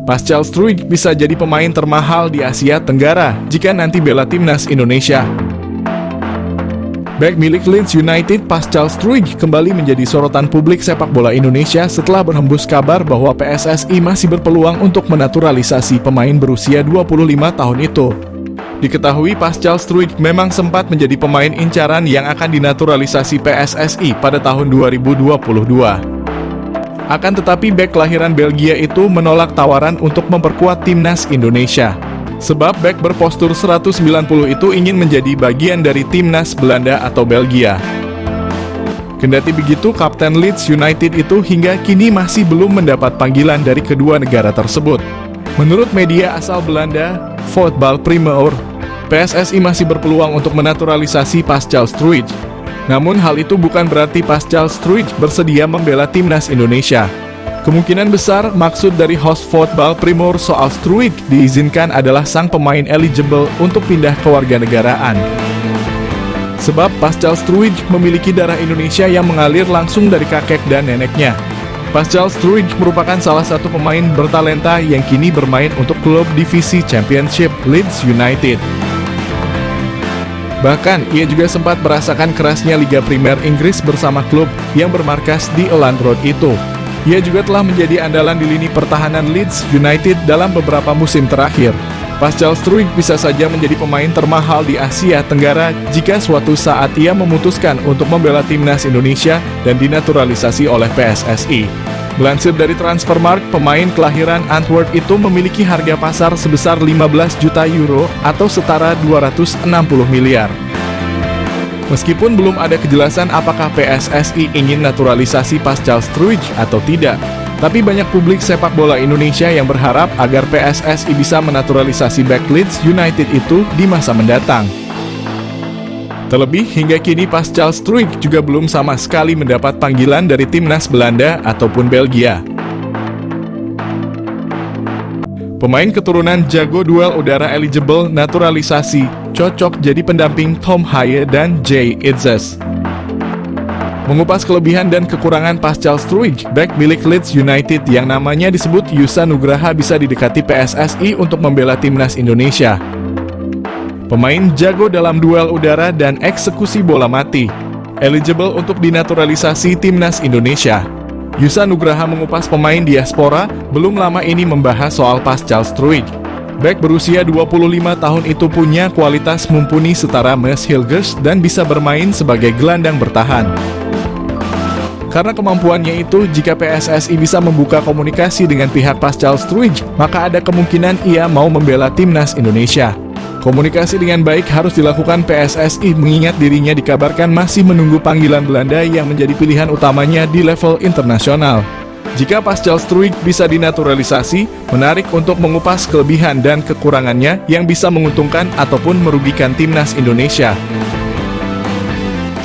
Pascal Struijk bisa jadi pemain termahal di Asia Tenggara jika nanti bela timnas Indonesia. Bek milik Leeds United, Pascal Struijk kembali menjadi sorotan publik sepak bola Indonesia setelah berhembus kabar bahwa PSSI masih berpeluang untuk menaturalisasi pemain berusia 25 tahun itu. Diketahui Pascal Struijk memang sempat menjadi pemain incaran yang akan dinaturalisasi PSSI pada tahun 2022. Akan tetapi bek kelahiran Belgia itu menolak tawaran untuk memperkuat timnas Indonesia. Sebab bek berpostur 190 itu ingin menjadi bagian dari timnas Belanda atau Belgia. Kendati begitu, Kapten Leeds United itu hingga kini masih belum mendapat panggilan dari kedua negara tersebut. Menurut media asal Belanda, Voetbal Primeur, PSSI masih berpeluang untuk menaturalisasi Pascal Struijk. Namun hal itu bukan berarti Pascal Struijk bersedia membela timnas Indonesia. Kemungkinan besar maksud dari host Voetbal Primeur soal Struijk diizinkan adalah sang pemain eligible untuk pindah kewarganegaraan. Sebab Pascal Struijk memiliki darah Indonesia yang mengalir langsung dari kakek dan neneknya. Pascal Struijk merupakan salah satu pemain bertalenta yang kini bermain untuk klub divisi Championship Leeds United. Bahkan, ia juga sempat merasakan kerasnya Liga Primer Inggris bersama klub yang bermarkas di Elland Road itu. Ia juga telah menjadi andalan di lini pertahanan Leeds United dalam beberapa musim terakhir. Pascal Struijk bisa saja menjadi pemain termahal di Asia Tenggara jika suatu saat ia memutuskan untuk membela timnas Indonesia dan dinaturalisasi oleh PSSI. Melansir dari Transfermarkt, pemain kelahiran Antwerp itu memiliki harga pasar sebesar 15 juta euro atau setara 260 miliar. Meskipun belum ada kejelasan apakah PSSI ingin naturalisasi Pascal Struijk atau tidak, tapi banyak publik sepak bola Indonesia yang berharap agar PSSI bisa menaturalisasi bek Leeds United itu di masa mendatang. Terlebih, hingga kini Pascal Struijk juga belum sama sekali mendapat panggilan dari timnas Belanda ataupun Belgia. Pemain keturunan jago duel udara eligible naturalisasi, cocok jadi pendamping Tom Haye dan Jay Itzes. Mengupas kelebihan dan kekurangan Pascal Struijk, bek milik Leeds United yang namanya disebut Yusa Nugraha bisa didekati PSSI untuk membela timnas Indonesia. Pemain jago dalam duel udara dan eksekusi bola mati, eligible untuk dinaturalisasi timnas Indonesia. Yusa Nugraha mengupas pemain diaspora, belum lama ini membahas soal Pascal Struijk. Bek berusia 25 tahun itu punya kualitas mumpuni setara Mads Hilgers dan bisa bermain sebagai gelandang bertahan. Karena kemampuannya itu, jika PSSI bisa membuka komunikasi dengan pihak Pascal Struijk, maka ada kemungkinan ia mau membela timnas Indonesia. Komunikasi dengan baik harus dilakukan PSSI mengingat dirinya dikabarkan masih menunggu panggilan Belanda yang menjadi pilihan utamanya di level internasional. Jika Pascal Struijk bisa dinaturalisasi, menarik untuk mengupas kelebihan dan kekurangannya yang bisa menguntungkan ataupun merugikan timnas Indonesia.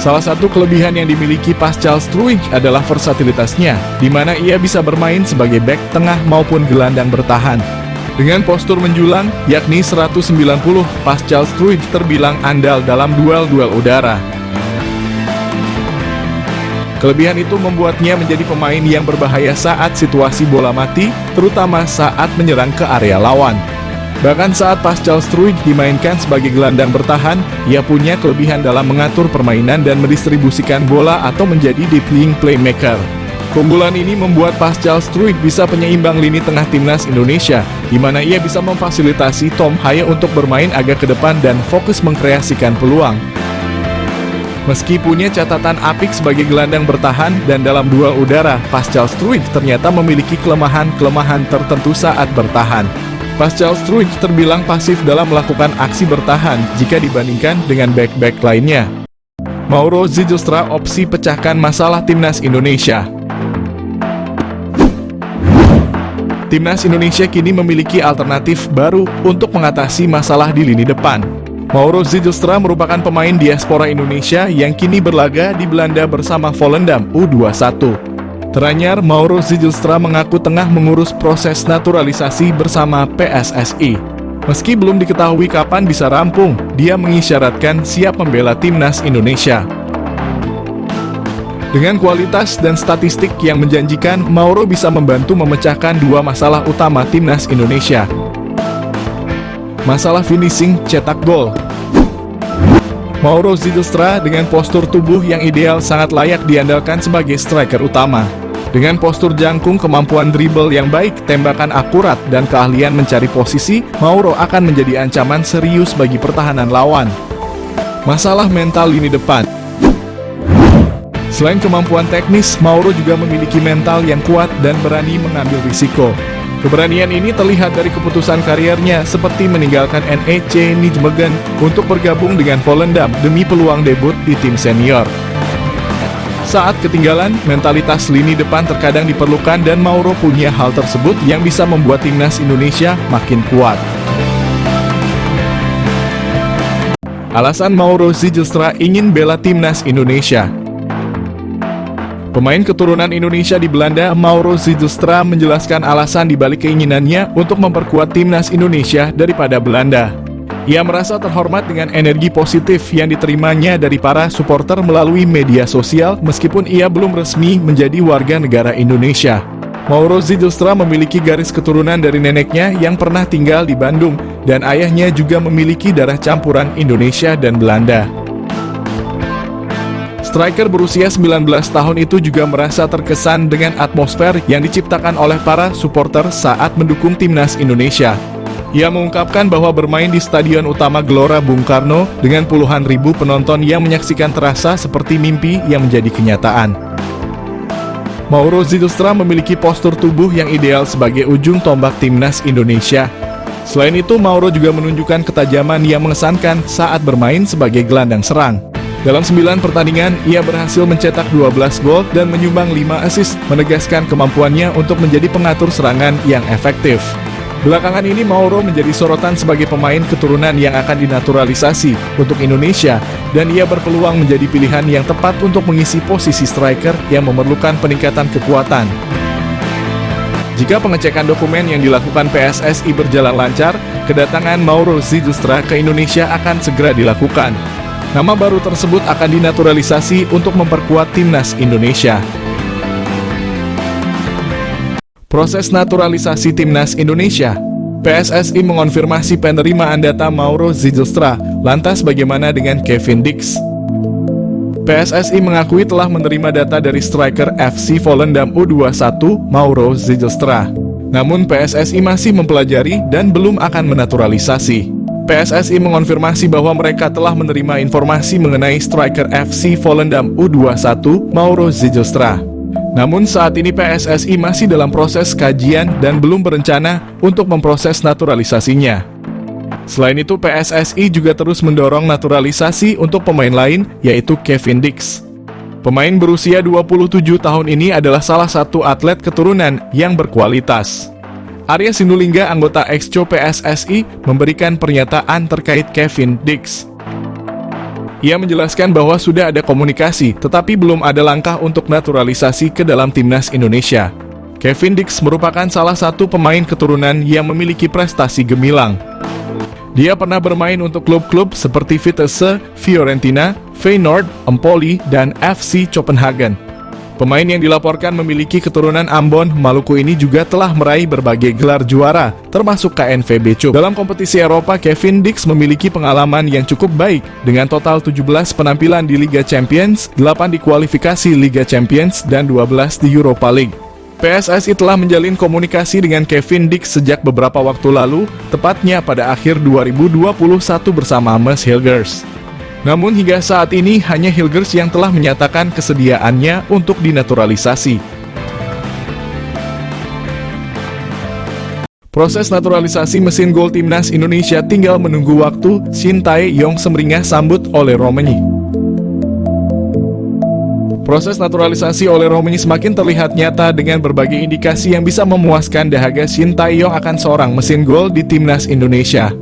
Salah satu kelebihan yang dimiliki Pascal Struijk adalah versatilitasnya, di mana ia bisa bermain sebagai bek tengah maupun gelandang bertahan. Dengan postur menjulang, yakni 190, Pascal Struijk terbilang andal dalam duel-duel udara. Kelebihan itu membuatnya menjadi pemain yang berbahaya saat situasi bola mati, terutama saat menyerang ke area lawan. Bahkan saat Pascal Struijk dimainkan sebagai gelandang bertahan, ia punya kelebihan dalam mengatur permainan dan mendistribusikan bola atau menjadi deep-lying playmaker. Keunggulan ini membuat Pascal Struijk bisa penyeimbang lini tengah timnas Indonesia, di mana ia bisa memfasilitasi Tom Haye untuk bermain agak ke depan dan fokus mengkreasikan peluang. Meski punya catatan apik sebagai gelandang bertahan dan dalam duel udara, Pascal Struijk ternyata memiliki kelemahan-kelemahan tertentu saat bertahan. Pascal Struijk terbilang pasif dalam melakukan aksi bertahan jika dibandingkan dengan bek-bek lainnya. Mauro Zijlstra opsi pecahkan masalah timnas Indonesia. Timnas Indonesia kini memiliki alternatif baru untuk mengatasi masalah di lini depan. Mauro Zijlstra merupakan pemain diaspora Indonesia yang kini berlaga di Belanda bersama Volendam U21. Teranyar, Mauro Zijlstra mengaku tengah mengurus proses naturalisasi bersama PSSI. Meski belum diketahui kapan bisa rampung, dia mengisyaratkan siap membela timnas Indonesia. Dengan kualitas dan statistik yang menjanjikan, Mauro bisa membantu memecahkan dua masalah utama timnas Indonesia. Masalah finishing cetak gol. Mauro Zylstra dengan postur tubuh yang ideal sangat layak diandalkan sebagai striker utama. Dengan postur jangkung, kemampuan dribble yang baik, tembakan akurat, dan keahlian mencari posisi, Mauro akan menjadi ancaman serius bagi pertahanan lawan. Masalah mental lini depan. Selain kemampuan teknis, Mauro juga memiliki mental yang kuat dan berani mengambil risiko. Keberanian ini terlihat dari keputusan kariernya seperti meninggalkan NEC Nijmegen untuk bergabung dengan Volendam demi peluang debut di tim senior. Saat ketinggalan, mentalitas lini depan terkadang diperlukan dan Mauro punya hal tersebut yang bisa membuat timnas Indonesia makin kuat. Alasan Mauro Zylstra ingin bela timnas Indonesia. Pemain keturunan Indonesia di Belanda, Mauro Zylstra menjelaskan alasan dibalik keinginannya untuk memperkuat timnas Indonesia daripada Belanda. Ia merasa terhormat dengan energi positif yang diterimanya dari para supporter melalui media sosial meskipun ia belum resmi menjadi warga negara Indonesia. Mauro Zylstra memiliki garis keturunan dari neneknya yang pernah tinggal di Bandung dan ayahnya juga memiliki darah campuran Indonesia dan Belanda. Striker berusia 19 tahun itu juga merasa terkesan dengan atmosfer yang diciptakan oleh para supporter saat mendukung timnas Indonesia. Ia mengungkapkan bahwa bermain di Stadion Utama Gelora Bung Karno dengan puluhan ribu penonton yang menyaksikan terasa seperti mimpi yang menjadi kenyataan. Mauro Zylstra memiliki postur tubuh yang ideal sebagai ujung tombak timnas Indonesia. Selain itu, Mauro juga menunjukkan ketajaman yang mengesankan saat bermain sebagai gelandang serang. Dalam 9 pertandingan, ia berhasil mencetak 12 gol dan menyumbang 5 assist, menegaskan kemampuannya untuk menjadi pengatur serangan yang efektif. Belakangan ini, Mauro menjadi sorotan sebagai pemain keturunan yang akan dinaturalisasi untuk Indonesia, dan ia berpeluang menjadi pilihan yang tepat untuk mengisi posisi striker yang memerlukan peningkatan kekuatan. Jika pengecekan dokumen yang dilakukan PSSI berjalan lancar, kedatangan Mauro Zylstra ke Indonesia akan segera dilakukan. Nama baru tersebut akan dinaturalisasi untuk memperkuat timnas Indonesia. Proses naturalisasi timnas Indonesia. PSSI mengonfirmasi penerimaan data Mauro Zylstra. Lantas bagaimana dengan Kevin Dix? PSSI mengakui telah menerima data dari striker FC Volendam U21 Mauro Zylstra. Namun PSSI masih mempelajari dan belum akan menaturalisasi. PSSI mengonfirmasi bahwa mereka telah menerima informasi mengenai striker FC Volendam U21 Mauro Zylstra. Namun saat ini PSSI masih dalam proses kajian dan belum berencana untuk memproses naturalisasinya. Selain itu, PSSI juga terus mendorong naturalisasi untuk pemain lain, yaitu Kevin Dix. Pemain berusia 27 tahun ini adalah salah satu atlet keturunan yang berkualitas. Arya Sinulinga, anggota Exco PSSI, memberikan pernyataan terkait Kevin Dix. Ia menjelaskan bahwa sudah ada komunikasi, tetapi belum ada langkah untuk naturalisasi ke dalam timnas Indonesia. Kevin Dix merupakan salah satu pemain keturunan yang memiliki prestasi gemilang. Dia pernah bermain untuk klub-klub seperti Vitesse, Fiorentina, Feyenoord, Empoli, dan FC Copenhagen. Pemain yang dilaporkan memiliki keturunan Ambon, Maluku ini juga telah meraih berbagai gelar juara, termasuk KNVB Cup. Dalam kompetisi Eropa, Kevin Dix memiliki pengalaman yang cukup baik, dengan total 17 penampilan di Liga Champions, 8 di kualifikasi Liga Champions, dan 12 di Europa League. PSSI telah menjalin komunikasi dengan Kevin Dix sejak beberapa waktu lalu, tepatnya pada akhir 2021 bersama Mes Hilgers. Namun hingga saat ini hanya Hilgers yang telah menyatakan kesediaannya untuk dinaturalisasi. Proses naturalisasi mesin gol timnas Indonesia tinggal menunggu waktu. Shin Tae-yong semeringah sambut oleh Romani. Proses naturalisasi oleh Romani semakin terlihat nyata dengan berbagai indikasi yang bisa memuaskan dahaga Shin Tae-yong akan seorang mesin gol di timnas Indonesia.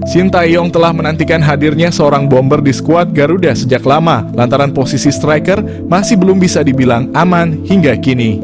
Shin Tae-yong telah menantikan hadirnya seorang bomber di skuad Garuda sejak lama, lantaran posisi striker masih belum bisa dibilang aman hingga kini.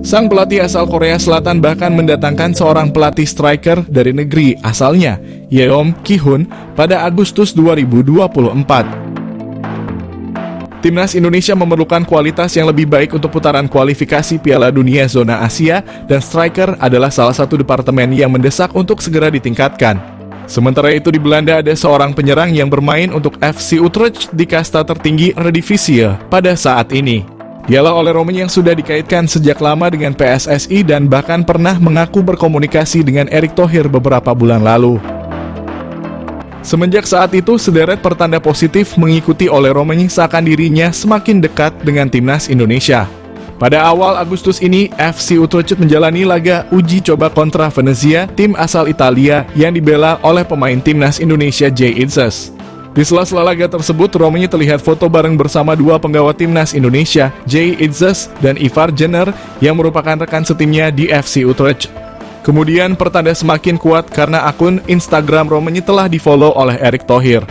Sang pelatih asal Korea Selatan bahkan mendatangkan seorang pelatih striker dari negeri asalnya, Yeom Ki-hun, pada Agustus 2024. Timnas Indonesia memerlukan kualitas yang lebih baik untuk putaran kualifikasi Piala Dunia Zona Asia, dan striker adalah salah satu departemen yang mendesak untuk segera ditingkatkan. Sementara itu di Belanda ada seorang penyerang yang bermain untuk FC Utrecht di kasta tertinggi Eredivisie pada saat ini. Dialah Ole Romein yang sudah dikaitkan sejak lama dengan PSSI dan bahkan pernah mengaku berkomunikasi dengan Erick Thohir beberapa bulan lalu. Semenjak saat itu, sederet pertanda positif mengikuti Ole Romein seakan dirinya semakin dekat dengan timnas Indonesia. Pada awal Agustus ini, FC Utrecht menjalani laga uji coba kontra Venezia, tim asal Italia yang dibela oleh pemain timnas Indonesia Jay Itzes. Di sela-sela laga tersebut, Romein terlihat foto bareng bersama dua penggawa timnas Indonesia, Jay Itzes dan Ivar Jenner, yang merupakan rekan setimnya di FC Utrecht. Kemudian pertanda semakin kuat karena akun Instagram Romein telah di-follow oleh Erick Thohir.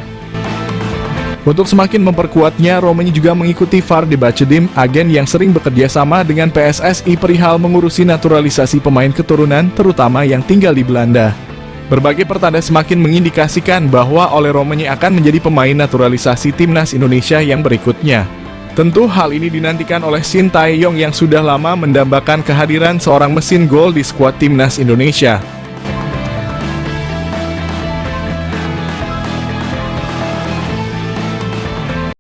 Untuk semakin memperkuatnya, Romein juga mengikuti Vardy Bacediem, agen yang sering bekerja sama dengan PSSI perihal mengurusi naturalisasi pemain keturunan, terutama yang tinggal di Belanda. Berbagai pertanda semakin mengindikasikan bahwa Ole Romein akan menjadi pemain naturalisasi timnas Indonesia yang berikutnya. Tentu hal ini dinantikan oleh Shin Tae-yong yang sudah lama mendambakan kehadiran seorang mesin gol di skuad timnas Indonesia.